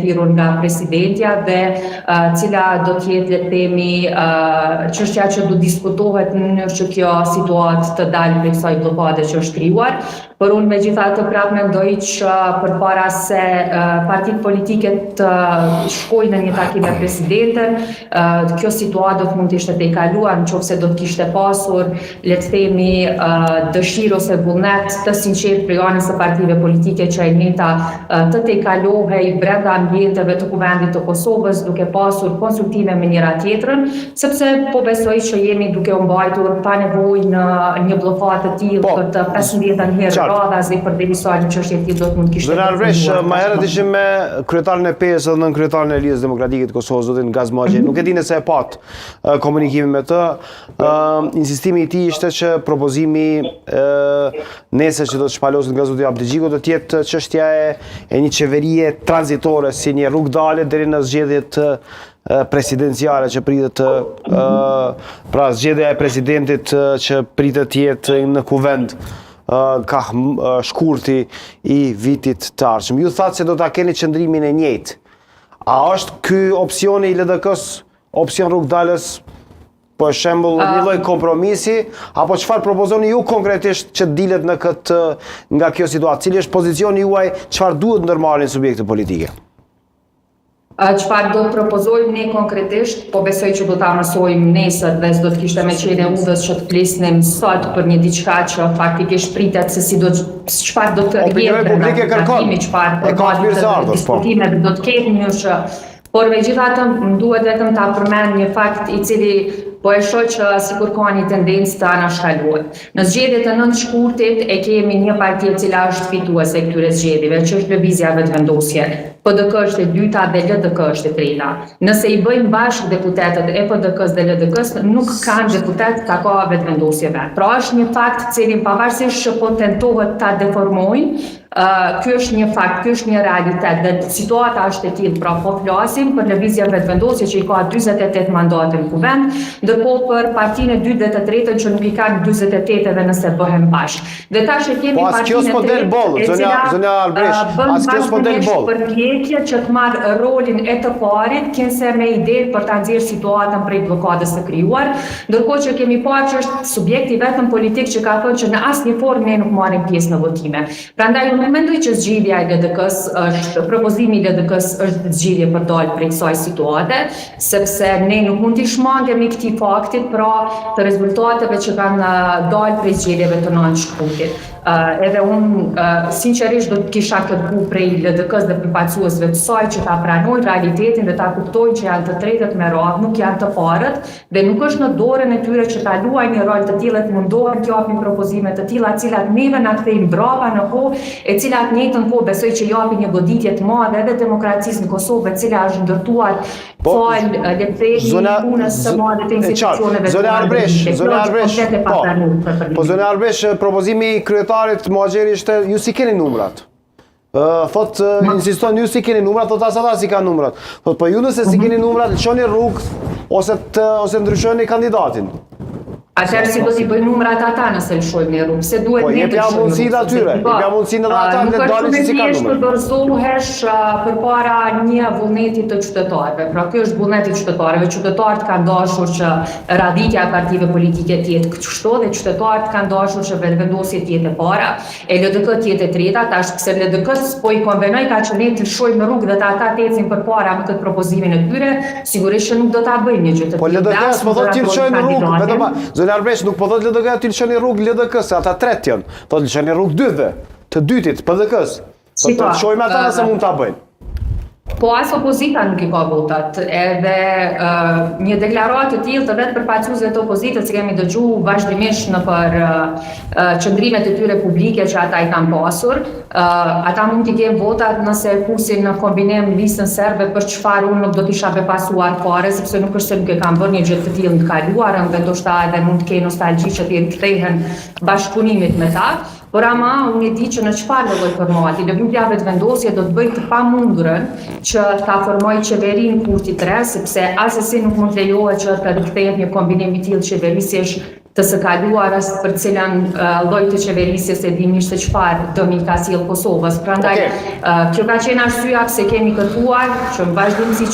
thirrur nga presidentja dhe cila do të jetë le të themi çështja që do diskutohet në mënyrë që kjo situatë të dalë prej kësaj bllokade që është krijuar. Por unë megjithatë prapë mendoj që përpara se partitë politike të shkojnë në një takim me presidenten, kjo situatë do të mund të ishte tejkaluar nëse do të kishte pasur, le të themi, dëshirë ose vullnet të sinqertë prej anës së partive politike që e njëjta të tejkalohej brenda ambienteve të kuvendit të Kosovës, duke pasur konsultime me njëra tjetrën, sepse po besoj që jemi duke u mbajtur pa nevojë në një bllokadë të tillë për të 15 herë radhazi për devisuar një çështje e tillë do të mund kishte. Zonë Arbresh, më herët ishim me kryetarin e PES dhe nën kryetarin e Lidhjes Demokratike të Kosovës, zotin Gazmagji. Nuk e di nëse e pat komunikimin me të. Insistimi i tij ishte që propozimi nesër që do të shpaloset nga zoti Abdixhiku do të jetë çështja e një qeverie tranzitore si një rrugdalë deri në zgjedhjet presidenciale që pritet pra zgjedhja e presidentit që pritet të jetë në kuvend ka shkurti i vitit të ardhshëm. Ju thatë se do ta keni qëndrimin e njëjtë. A është ky opsioni i LDK-s, opsion rrugdalës, për shembull një lloj kompromisi, apo çfarë propozoni ju konkretisht që dilet në këtë nga kjo situatë? Cili është pozicioni juaj, çfarë duhet ndërmarrin subjekte politike? Çfarë do të propozojmë ne konkretisht, po besoj që do ta mësojmë nesër dhe s'do të kishte me qenë udhës që të flisnim sot për një diçka që faktikisht pritet se çfarë do të jetë diskutimeve do të ketë një që por megjithatë më duhet vetëm ta përmend një fakt i cili po e shoh që sikur ka një tendencë të anashkaluar. Në zgjedhjet e 9 shkurtit e kemi një parti e cila është fituese e këtyre zgjedhjeve, që është Lëvizja Vetëvendosje. PDK është e dyta dhe LDK është e treta. Nëse i bëjmë bashkë deputetët e PDK-s dhe LDK-s, nuk kanë deputet ka ka vetëvendosjeve. Pra është një fakt cilin pavarësisht që po tentohet ta deformojnë, ky është një fakt, ky është një realitet dhe situata është e tillë. Pra po flasim për Lëvizjen Vetëvendosje që i ka 48 mandate në kuvend, ndërkohë për partinë e dytë dhe të tretën që nuk i kanë 48-eve nëse bëhen bashkë. Dhe tash e kemi partinë e tretë, zonja Arbresh, as kjo s'po del boll. Që të marrë rolin e të parit, kënse me ide për ta nxjerrë situatën prej bllokadës së krijuar, ndërkohë që kemi parë që është subjekti vetëm politik që ka thënë që në asnjë formë ne nuk marrim pjesë në votime. Prandaj unë mendoj që zgjidhja e LDK-s është propozimi i LDK-s është zgjidhje për dalë prej kësaj situate, sepse ne nuk mund të shmangemi këtij faktit, pra të rezultateve që kanë dalë prej zgjedhjeve të 9 shkurtit. Edhe unë sinqerisht do të kisha kërkuar prej LDK-s dhe përfaqësuesve të saj që ta pranojnë realitetin dhe ta kuptojnë që janë të tretët me radhë, nuk janë të parët, dhe nuk është në dorën e tyre që ta luajnë një rol të tillë, të mundohen të japin propozime të tilla, të cilat neve na kthejnë brava në kohë, e cilat në njëjtën kohë besoj që japin një goditje të madhe edhe demokracisë në Kosovë, e cila është ndërtuar fal le të themi punës së madhe të institucioneve. Zonë Arbresh, propozimi i kryetarit Muhaxheri ishte ju si keni numrat. Thot insiston ju si keni numrat, thot ata si kanë numrat. Thot po ju nëse si keni numrat, lëshoni rrugë ose ndryshoni kandidatin. Atëherë si do t'i bëjnë numrat ata nëse lëshojmë një rrugë, se duhet ne të lëshojmë. Po mundësinë atyre, jepja mundësinë edhe ata të dalin se si kanë numrat. Nuk është dorëzohesh përpara një vullneti të qytetarëve. Pra ky është vullneti i qytetarëve. Qytetarët kanë dashur që radhitja e partive politike të jetë kështu dhe qytetarët kanë dashur që vetëvendosja të jetë e para, e LDK të jetë e treta, tash pse LDK-s po i konvenoj ka që ne të lëshojmë në rrugë dhe ata të ecin përpara me këtë propozimin e tyre, sigurisht që nuk do ta bëjnë një gjë të tillë. Po LDK-s po thotë të lëshojnë në rrugë, vetëm Zonë Arbresh nuk po thotë LDK të lëshoni rrugë LDK-s, ata tretë janë. Thotë lëshoni rrugë dyve, të dytit, PDK-s. Po të lëshojmë ata nëse mund ta bëjnë. Po as opozita nuk i ka votat, edhe një deklaratë të tillë të vetë përfaqësuesve të opozitës që kemi dëgjuar vazhdimisht në për qëndrimet e tyre publike që ata i kanë pasur, ata mund t'i kenë votat nëse fusin në kombinim listën serbe për çfarë unë nuk do t'isha bepasuar fare, sepse nuk është se nuk e kanë bërë një gjë të tillë në të kaluarën dhe ndoshta edhe mund të kenë nostalgji që të kthehen bashkëpunimit me ta. Por ama unë e di që në çfarë lloj formati, Lëvizja Vetëvendosje do të bëjë të pamundurën që ta formojë qeverinë kurti 3, sepse asesi nuk mund lejohet që të rikthehet një kombinim i tillë qeverisjesh të së kaluarës për cilën lloj të qeverisjes e dimi se çfarë dëmi ka sjell Kosovës. Prandaj kjo ka qenë arsyeja pse kemi kërkuar që në vazhdimsi